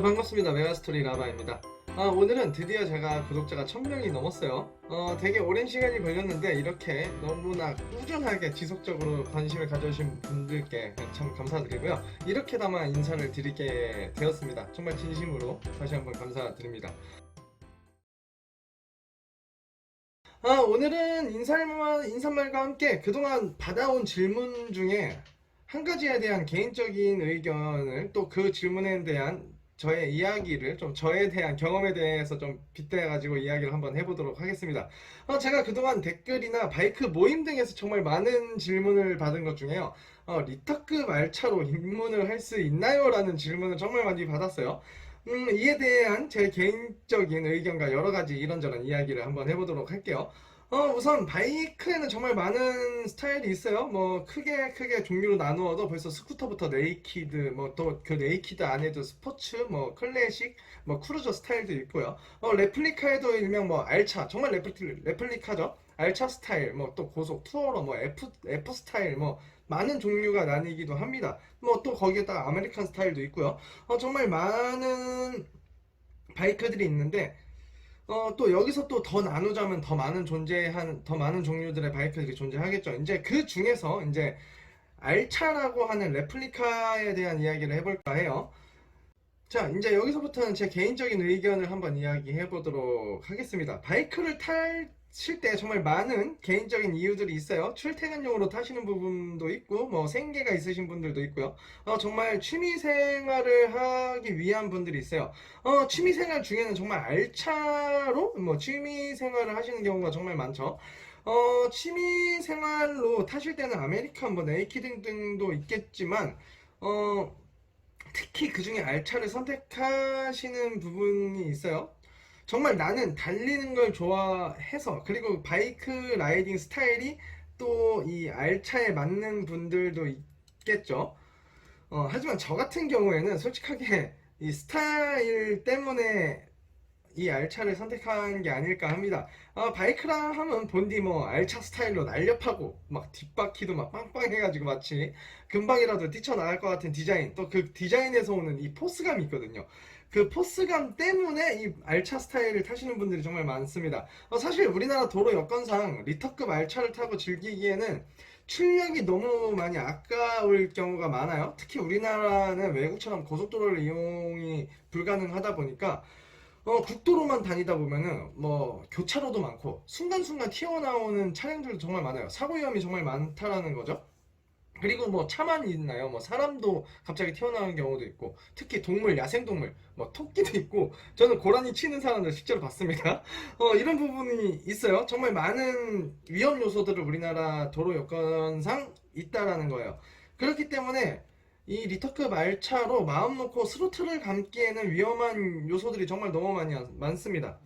반갑습니다. 메가스토리 라바입니다. 오늘은 드디어 제가 구독자가 1000명이 넘었어요. 되게 오랜 시간이 걸렸는데 이렇게 너무나 꾸준하게 지속적으로 관심을 가져주신 분들께 참 감사드리고요. 이렇게나마 인사를 드리게 되었습니다. 정말 진심으로 다시 한번 감사드립니다. 오늘은 인사말과 함께 그동안 받아온 질문 중에 한 가지에 대한 개인적인 의견을, 또 그 질문에 대한 저의 이야기를, 좀 저에 대한 경험에 대해서 좀 빗대가지고 이야기를 한번 해보도록 하겠습니다. 제가 그동안 댓글이나 바이크 모임 등에서 정말 많은 질문을 받은 것 중에요. 리터급 알차로 입문을 할 수 있나요? 라는 질문을 정말 많이 받았어요. 이에 대한 제 개인적인 의견과 여러 가지 이런저런 이야기를 한번 해보도록 할게요. 우선 바이크에는 정말 많은 스타일이 있어요. 뭐 크게 종류로 나누어도 벌써 스쿠터부터 네이키드, 뭐 또 그 네이키드 안에도 스포츠, 뭐 클래식, 뭐 크루저 스타일도 있고요. 레플리카에도 일명 뭐 알차, 정말 레플리카죠. 알차 스타일, 뭐 또 고속 투어러, 뭐 F 스타일, 뭐 많은 종류가 나뉘기도 합니다. 뭐 또 거기에다가 아메리칸 스타일도 있고요. 정말 많은 바이크들이 있는데, 또 여기서 또 더 나누자면 더 많은 종류들의 바이크들이 존재하겠죠. 이제 그 중에서 이제 알차라고 하는 레플리카에 대한 이야기를 해볼까 해요. 자, 이제 여기서부터는 제 개인적인 의견을 한번 이야기해 보도록 하겠습니다. 바이크를 타실 때 정말 많은 개인적인 이유들이 있어요. 출퇴근용으로 타시는 부분도 있고, 뭐 생계가 있으신 분들도 있고요. 정말 취미 생활을 하기 위한 분들이 있어요. 취미 생활 중에는 정말 알차로 뭐 취미 생활을 하시는 경우가 정말 많죠. 취미 생활로 타실 때는 아메리칸, 뭐 네이키드 등도 있겠지만, 특히 그 중에 알차를 선택하시는 부분이 있어요. 정말 나는 달리는 걸 좋아해서, 그리고 바이크 라이딩 스타일이 또 이 알차에 맞는 분들도 있겠죠. 하지만 저 같은 경우에는 솔직하게 이 스타일 때문에 이 알차를 선택한 게 아닐까 합니다. 바이크라 하면 본디 뭐 알차 스타일로 날렵하고 막 뒷바퀴도 막 빵빵해가지고 마치 금방이라도 뛰쳐나갈 것 같은 디자인, 또 그 디자인에서 오는 이 포스감이 있거든요. 그 포스감 때문에 이 알차 스타일을 타시는 분들이 정말 많습니다. 사실 우리나라 도로 여건상 리터급 알차를 타고 즐기기에는 출력이 너무 많이 아까울 경우가 많아요. 특히 우리나라는 외국처럼 고속도로를 이용이 불가능하다 보니까 국도로만 다니다 보면은 뭐 교차로도 많고 순간순간 튀어나오는 차량들도 정말 많아요. 사고 위험이 정말 많다라는 거죠. 그리고 뭐 차만 있나요? 뭐 사람도 갑자기 튀어나오는 경우도 있고, 특히 동물, 야생동물, 뭐 토끼도 있고, 저는 고라니 치는 사람들 실제로 봤습니다. 이런 부분이 있어요. 정말 많은 위험 요소들을 우리나라 도로 여건상 있다라는 거예요. 그렇기 때문에 이 리터급 알차로 마음 놓고 스로틀을 감기에는 위험한 요소들이 정말 너무 많습니다.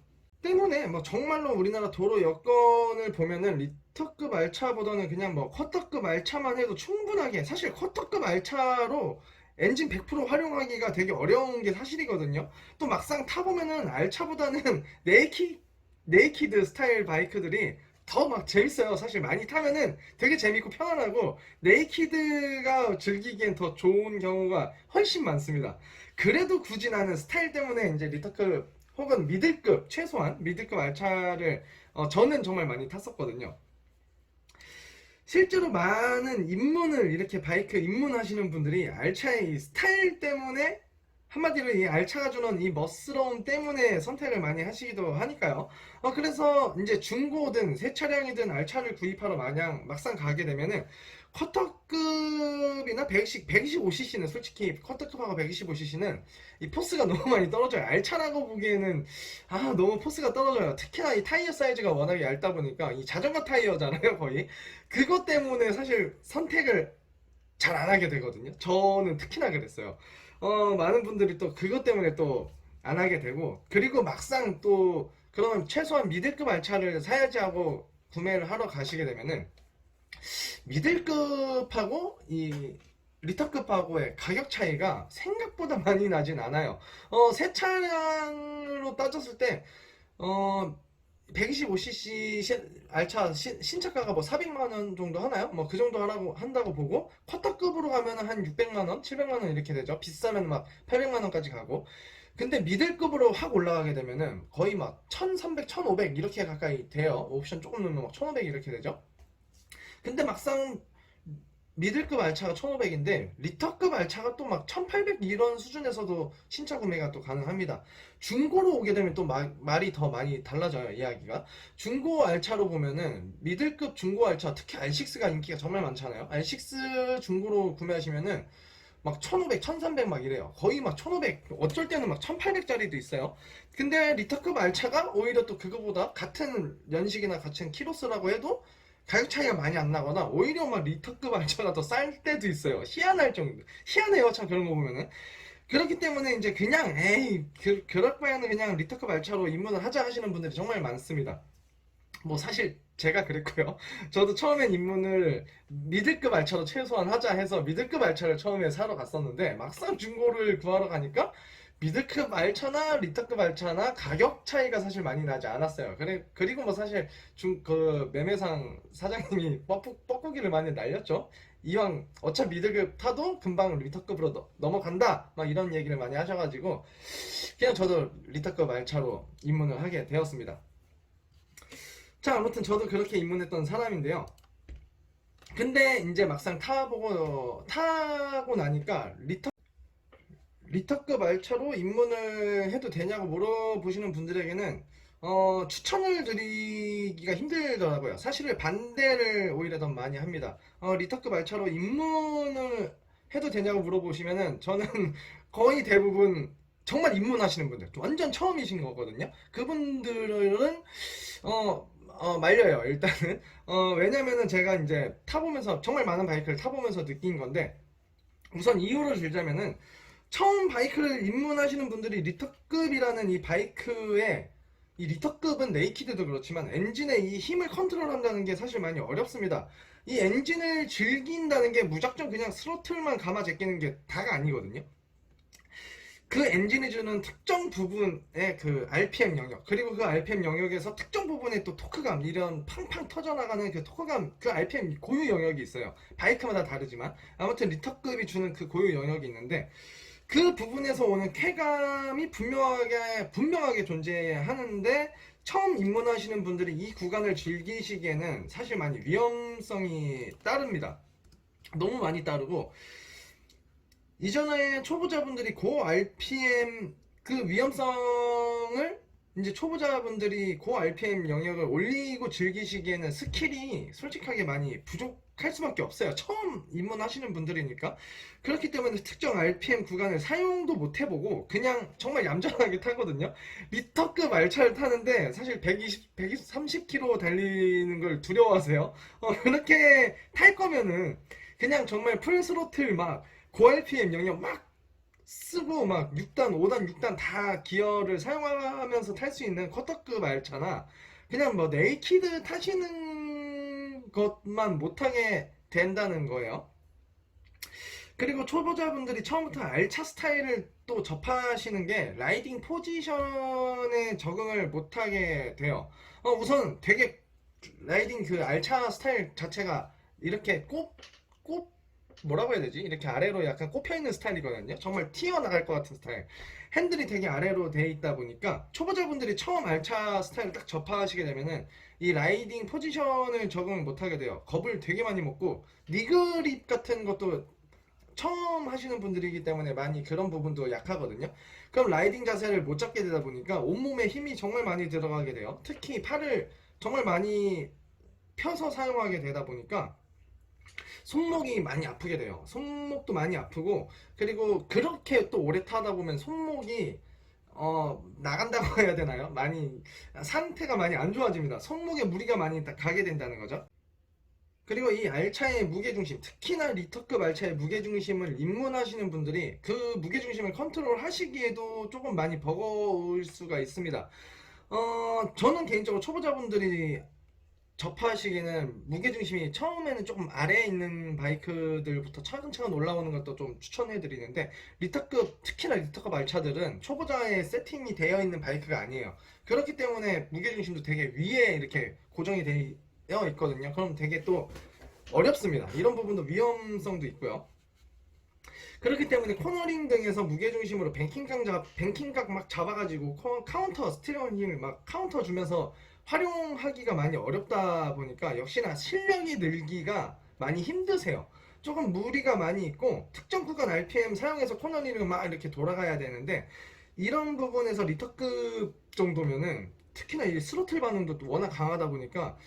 때문에 뭐 정말로 우리나라 도로 여건을 보면은 리터급 알차보다는 그냥 뭐 쿼터급 알차만 해도 충분하게, 사실 쿼터급 알차로 엔진 100% 활용하기가 되게 어려운 게 사실이거든요. 또 막상 타보면은 알차보다는 네이키드 스타일 바이크들이 더 막 재밌어요. 사실 많이 타면은 되게 재밌고 편안하고 네이키드가 즐기기엔 더 좋은 경우가 훨씬 많습니다. 그래도 굳이 나는 스타일 때문에 이제 리터급 혹은 미들급, 최소한 미들급 알차를 저는 정말 많이 탔었거든요. 실제로 많은 이렇게 바이크 입문하시는 분들이 알차의 이 스타일 때문에, 한마디로 이 알차가 주는 이 멋스러움 때문에 선택을 많이 하시기도 하니까요. 그래서 이제 중고든 새 차량이든 알차를 구입하러 막상 가게 되면은 쿼터급이나 125cc는, 솔직히 쿼터급하고 125cc는 이 포스가 너무 많이 떨어져요. 알차라고 보기에는 너무 포스가 떨어져요. 특히나 이 타이어 사이즈가 워낙에 얇다 보니까, 이 자전거 타이어잖아요, 거의. 그것 때문에 사실 선택을 잘 안 하게 되거든요. 저는 특히나 그랬어요. 많은 분들이 또 그것 때문에 또 안 하게 되고, 그리고 막상 또 그러면 최소한 미들급 알차를 사야지 하고 구매를 하러 가시게 되면은 미들급하고 이 리터급하고의 가격 차이가 생각보다 많이 나진 않아요. 새 차량으로 따졌을 때, 어, 125cc 알차 신차가가 뭐 400만 원 정도 하나요? 뭐 그 정도 하라고 한다고 보고, 쿼터급으로 가면은 한 600만 원, 700만 원 이렇게 되죠. 비싸면 막 800만 원까지 가고. 근데 미들급으로 확 올라가게 되면은 거의 막 1300, 1500 이렇게 가까이 돼요. 옵션 조금 넣으면 막 1500 이렇게 되죠. 근데 막상 미들급 알차가 1500인데 리터급 알차가 또 막 1800 이런 수준에서도 신차 구매가 또 가능합니다. 중고로 오게 되면 또 말이 더 많이 달라져요, 이야기가. 중고 알차로 보면은 미들급 중고 알차, 특히 R6가 인기가 정말 많잖아요. R6 중고로 구매하시면은 막 1500, 1300 막 이래요. 거의 막 1500, 어쩔 때는 막 1800짜리도 있어요. 근데 리터급 알차가 오히려 또 그거보다 같은 연식이나 같은 키로수라고 해도 가격 차이가 많이 안 나거나 오히려 막 리터급 알차가 더 쌀 때도 있어요. 희한할 정도. 희한해요, 참 그런 거 보면은. 그렇기 때문에 이제 그냥 에이 그럴 바에는 그냥 리터급 알차로 입문을 하자 하시는 분들이 정말 많습니다. 뭐 사실 제가 그랬고요. 저도 처음엔 입문을 미들급 알차로 최소한 하자 해서 미들급 알차를 처음에 사러 갔었는데 막상 중고를 구하러 가니까 미들급 알차나 리터급 알차나 가격 차이가 사실 많이 나지 않았어요. 그리고 뭐 사실 그 매매상 사장님이 뻐꾸기를 많이 날렸죠. 이왕 어차피 미들급 타도 금방 리터급으로 넘어간다 막 이런 얘기를 많이 하셔가지고 그냥 저도 리터급 알차로 입문을 하게 되었습니다. 자, 아무튼 저도 그렇게 입문했던 사람인데요. 근데 이제 막상 타고 나니까 리터급 알차로 입문을 해도 되냐고 물어보시는 분들에게는 추천을 드리기가 힘들더라고요. 사실은 반대를 오히려 더 많이 합니다. 리터급 알차로 입문을 해도 되냐고 물어보시면은 저는 거의 대부분 정말 입문하시는 분들, 완전 처음이신 거거든요. 그분들은 말려요, 일단은. 왜냐면은 제가 이제 타보면서, 정말 많은 바이크를 타보면서 느낀 건데, 우선 이유를 들자면은, 처음 바이크를 입문하시는 분들이 리터급이라는 이 바이크에, 이 리터급은 네이키드도 그렇지만 엔진의 이 힘을 컨트롤한다는 게 사실 많이 어렵습니다. 이 엔진을 즐긴다는 게 무작정 그냥 스로틀만 감아 제끼는 게 다가 아니거든요. 그 엔진이 주는 특정 부분의 그 RPM 영역, 그리고 그 RPM 영역에서 특정 부분의 또 토크감, 이런 팡팡 터져나가는 그 토크감, 그 RPM 고유 영역이 있어요. 바이크마다 다르지만 아무튼 리터급이 주는 그 고유 영역이 있는데, 그 부분에서 오는 쾌감이 분명하게 존재하는데, 처음 입문하시는 분들이 이 구간을 즐기시기에는 사실 많이 위험성이 따릅니다. 너무 많이 따르고, 이전에 초보자분들이 고 RPM 그 위험성을, 이제 초보자분들이 고 RPM 영역을 올리고 즐기시기에는 스킬이 솔직하게 많이 부족할 수밖에 없어요. 처음 입문하시는 분들이니까. 그렇기 때문에 특정 RPM 구간을 사용도 못 해보고 그냥 정말 얌전하게 타거든요. 리터급 알차를 타는데 사실 120, 130km 달리는 걸 두려워하세요. 그렇게 탈 거면은 그냥 정말 풀스로틀 막 고RPM 영역 막 쓰고 막 6단, 5단, 6단 다 기어를 사용하면서 탈 수 있는 쿼터급 알차나, 그냥 뭐 네이키드 타시는 것만 못하게 된다는 거예요. 그리고 초보자분들이 처음부터 알차 스타일을 또 접하시는 게 라이딩 포지션에 적응을 못하게 돼요. 우선 되게 라이딩 그 알차 스타일 자체가 이렇게 꼽 뭐라고 해야 되지? 이렇게 아래로 약간 꼽혀있는 스타일이거든요. 정말 튀어나갈 것 같은 스타일. 핸들이 되게 아래로 돼 있다 보니까 초보자분들이 처음 알차 스타일을 딱 접하시게 되면은 이 라이딩 포지션을 적응을 못하게 돼요. 겁을 되게 많이 먹고, 니그립 같은 것도 처음 하시는 분들이기 때문에 많이 그런 부분도 약하거든요. 그럼 라이딩 자세를 못 잡게 되다 보니까 온몸에 힘이 정말 많이 들어가게 돼요. 특히 팔을 정말 많이 펴서 사용하게 되다 보니까 손목이 많이 아프게 돼요. 손목도 많이 아프고, 그리고 그렇게 또 오래 타다 보면 손목이 나간다고 해야 되나요? 많이 상태가 많이 안 좋아집니다. 손목에 무리가 많이 가게 된다는 거죠. 그리고 이 알차의 무게중심, 특히나 리터급 알차의 무게중심을 입문하시는 분들이 그 무게중심을 컨트롤 하시기에도 조금 많이 버거울 수가 있습니다. 저는 개인적으로 초보자분들이 접하시기는 무게중심이 처음에는 조금 아래에 있는 바이크들부터 차근차근 올라오는 것도 좀 추천해 드리는데, 리터급, 특히나 리터급 말차들은 초보자의 세팅이 되어 있는 바이크가 아니에요. 그렇기 때문에 무게중심도 되게 위에 이렇게 고정이 되어 있거든요. 그럼 되게 또 어렵습니다. 이런 부분도 위험성도 있고요. 그렇기 때문에 코너링 등에서 무게중심으로 뱅킹각 막 잡아가지고 카운터, 스티어링 힐막 카운터 주면서 활용하기가 많이 어렵다 보니까 역시나 실력이 늘기가 많이 힘드세요. 조금 무리가 많이 있고 특정 구간 RPM 사용해서 코너링을 막 이렇게 돌아가야 되는데, 이런 부분에서 리터급 정도면은 특히나 이 스로틀 반응도 또 워낙 강하다 보니까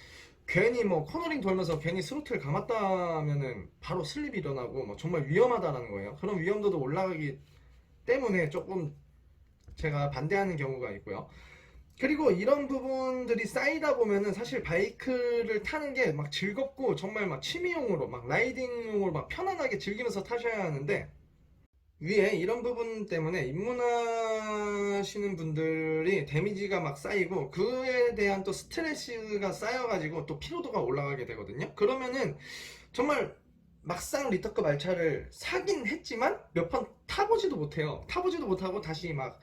괜히 뭐 코너링 돌면서 괜히 스로틀 감았다면은 바로 슬립이 일어나고 뭐 정말 위험하다라는 거예요. 그런 위험도도 올라가기 때문에 조금 제가 반대하는 경우가 있고요. 그리고 이런 부분들이 쌓이다 보면은 사실 바이크를 타는 게 막 즐겁고 정말 막 취미용으로 막 라이딩용으로 막 편안하게 즐기면서 타셔야 하는데, 위에 이런 부분 때문에 입문하시는 분들이 데미지가 막 쌓이고 그에 대한 또 스트레스가 쌓여가지고 또 피로도가 올라가게 되거든요. 그러면은 정말 막상 리터급 알차를 사긴 했지만 몇 번 타보지도 못해요. 타보지도 못하고 다시 막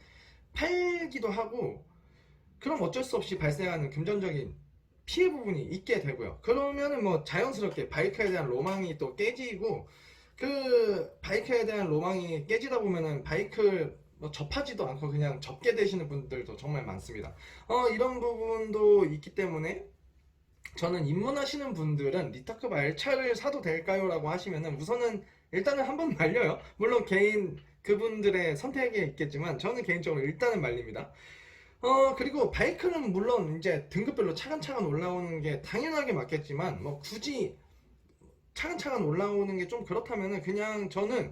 팔기도 하고, 그럼 어쩔 수 없이 발생하는 금전적인 피해 부분이 있게 되고요. 그러면은 뭐 자연스럽게 바이크에 대한 로망이 또 깨지고, 그 바이크에 대한 로망이 깨지다 보면은 바이크 뭐 접하지도 않고 그냥 접게 되시는 분들도 정말 많습니다. 이런 부분도 있기 때문에 저는 입문하시는 분들은 리터급 알차를 사도 될까요? 라고 하시면은 우선은 일단은 한번 말려요. 물론 개인 그분들의 선택에 있겠지만 저는 개인적으로 일단은 말립니다. 그리고 바이크는 물론 이제 등급별로 차근차근 올라오는 게 당연하게 맞겠지만, 뭐 굳이 차근차근 올라오는 게 좀 그렇다면은 그냥 저는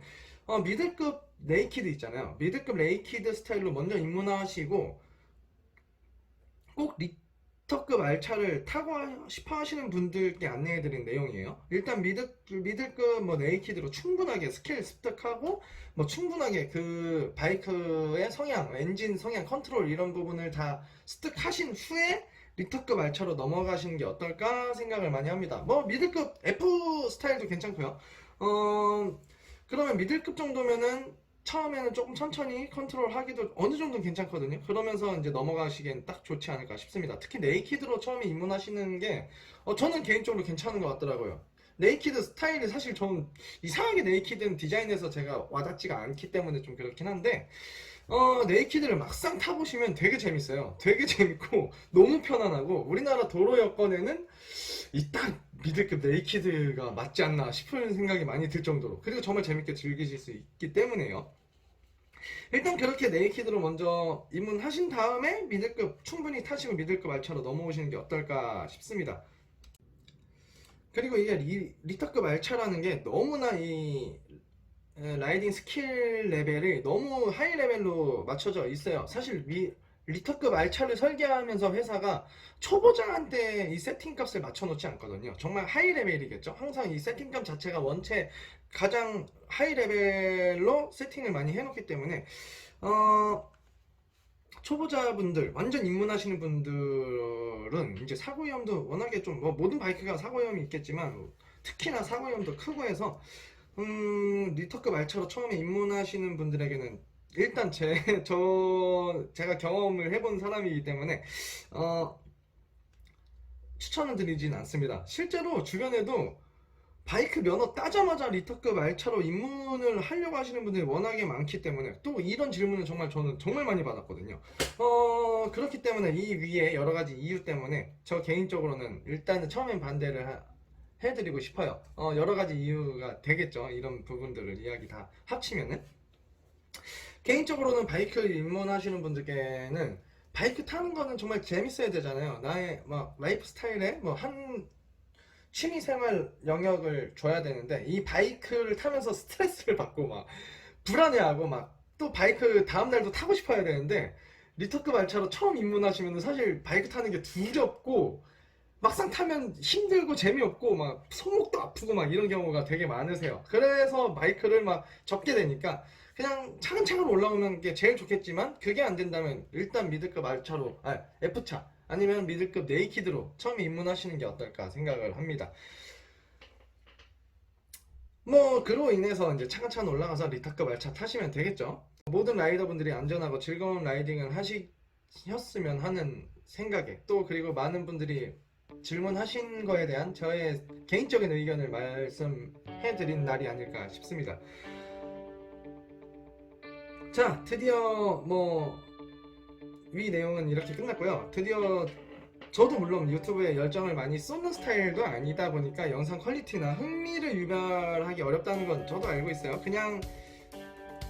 미들급 네이키드 있잖아요. 미들급 네이키드 스타일로 먼저 입문하시고 꼭 리터급 알차를 타고 싶어 하시는 분들께 안내해 드린 내용이에요. 일단 미들급 뭐 네이키드로 충분하게 스킬 습득하고 뭐 충분하게 그 바이크의 성향, 엔진 성향, 컨트롤 이런 부분을 다 습득하신 후에 리터급 알차로 넘어가시는 게 어떨까 생각을 많이 합니다. 뭐 미들급 F 스타일도 괜찮고요. 그러면 미들급 정도면은 처음에는 조금 천천히 컨트롤 하기도 어느 정도 괜찮거든요. 그러면서 이제 넘어가시기엔 딱 좋지 않을까 싶습니다. 특히 네이키드로 처음에 입문하시는 게 저는 개인적으로 괜찮은 것 같더라고요. 네이키드 스타일이 사실 좀 이상하게 네이키드는 디자인에서 제가 와닿지가 않기 때문에 좀 그렇긴 한데, 네이키드를 막상 타보시면 되게 재밌어요. 되게 재밌고 너무 편안하고 우리나라 도로 여건에는 이 딱 미들급 네이키드가 맞지 않나 싶은 생각이 많이 들 정도로, 그리고 정말 재밌게 즐기실 수 있기 때문에요. 일단 그렇게 네이키드로 먼저 입문하신 다음에 미들급 충분히 타시고 미들급 알차로 넘어오시는 게 어떨까 싶습니다. 그리고 이게 리터급 알차라는 게 너무나 이 라이딩 스킬 레벨이 너무 하이 레벨로 맞춰져 있어요. 사실 리터급 알차를 설계하면서 회사가 초보자한테 이 세팅 값을 맞춰놓지 않거든요. 정말 하이 레벨이겠죠. 항상 이 세팅 값 자체가 원체 가장 하이 레벨로 세팅을 많이 해놓기 때문에 초보자분들, 완전 입문하시는 분들은 이제 사고 위험도 워낙에 좀, 뭐 모든 바이크가 사고 위험이 있겠지만 특히나 사고 위험도 크고 해서 리터급 알차로 처음에 입문하시는 분들에게는 일단 제가 경험을 해본 사람이기 때문에 추천을 드리진 않습니다. 실제로 주변에도 바이크 면허 따자마자 리터급 알차로 입문을 하려고 하시는 분들이 워낙에 많기 때문에 또 이런 질문을 정말 저는 정말 많이 받았거든요. 그렇기 때문에 이 위에 여러 가지 이유 때문에 저 개인적으로는 일단은 처음엔 반대를 해드리고 싶어요. 여러 가지 이유가 되겠죠. 이런 부분들을 이야기 다 합치면은. 개인적으로는 바이크 입문하시는 분들께는 바이크 타는 거는 정말 재밌어야 되잖아요. 나의 막 라이프 스타일에 뭐 한 취미생활 영역을 줘야 되는데, 이 바이크를 타면서 스트레스를 받고 막 불안해하고 막 또 바이크 다음날도 타고 싶어야 되는데, 리터급 알차로 처음 입문하시면 사실 바이크 타는 게 두렵고 막상 타면 힘들고 재미없고 막 손목도 아프고 막 이런 경우가 되게 많으세요. 그래서 바이크를 막 접게 되니까 그냥 차근차근 올라오는 게 제일 좋겠지만, 그게 안 된다면 일단 미드급 알차로 F차 아니면 미들급 네이키드로 처음 입문하시는 게 어떨까 생각을 합니다. 뭐 그로 인해서 이제 차근차근 올라가서 리타급 알차 타시면 되겠죠. 모든 라이더분들이 안전하고 즐거운 라이딩을 하셨으면 하는 생각에, 또 그리고 많은 분들이 질문하신 거에 대한 저의 개인적인 의견을 말씀해 드린 날이 아닐까 싶습니다. 자, 드디어 뭐 위 내용은 이렇게 끝났고요. 드디어 저도 물론 유튜브에 열정을 많이 쏟는 스타일도 아니다 보니까 영상 퀄리티나 흥미를 유발하기 어렵다는 건 저도 알고 있어요. 그냥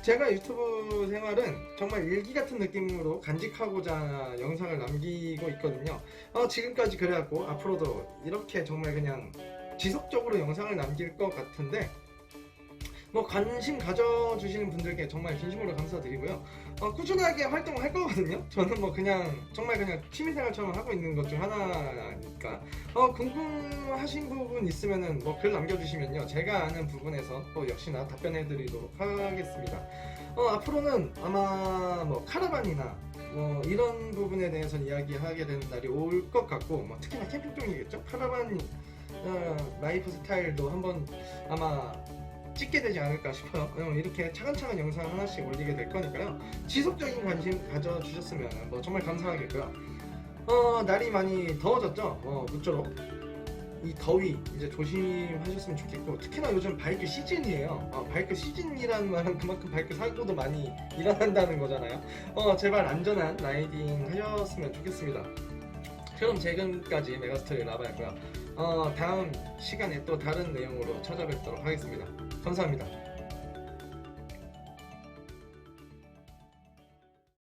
제가 유튜브 생활은 정말 일기 같은 느낌으로 간직하고자 영상을 남기고 있거든요. 지금까지 그래갖고 앞으로도 이렇게 정말 그냥 지속적으로 영상을 남길 것 같은데, 뭐 관심 가져주시는 분들께 정말 진심으로 감사드리고요. 꾸준하게 활동을 할 거거든요. 저는 뭐 그냥 정말 그냥 취미생활처럼 하고 있는 것 중 하나니까, 궁금하신 부분 있으면은 뭐 글 남겨주시면요, 제가 아는 부분에서 또 역시나 답변해드리도록 하겠습니다. 앞으로는 아마 뭐 카라반이나 뭐 이런 부분에 대해서 이야기하게 되는 날이 올 것 같고, 뭐 특히나 캠핑 쪽이겠죠. 카라반 라이프 스타일도 한번 아마 찍게 되지 않을까 싶어요. 이렇게 차근차근 영상 하나씩 올리게 될 거니까요. 지속적인 관심 가져주셨으면 뭐 정말 감사하겠고요. 날이 많이 더워졌죠. 모쪼록 이 더위 이제 조심하셨으면 좋겠고, 특히나 요즘 바이크 시즌이에요. 바이크 시즌이라는 말은 그만큼 바이크 사고도 많이 일어난다는 거잖아요. 제발 안전한 라이딩 하셨으면 좋겠습니다. 그럼 지금까지 메가스터리 라바였고요. 다음 시간에 또 다른 내용으로 찾아뵙도록 하겠습니다. 감사합니다.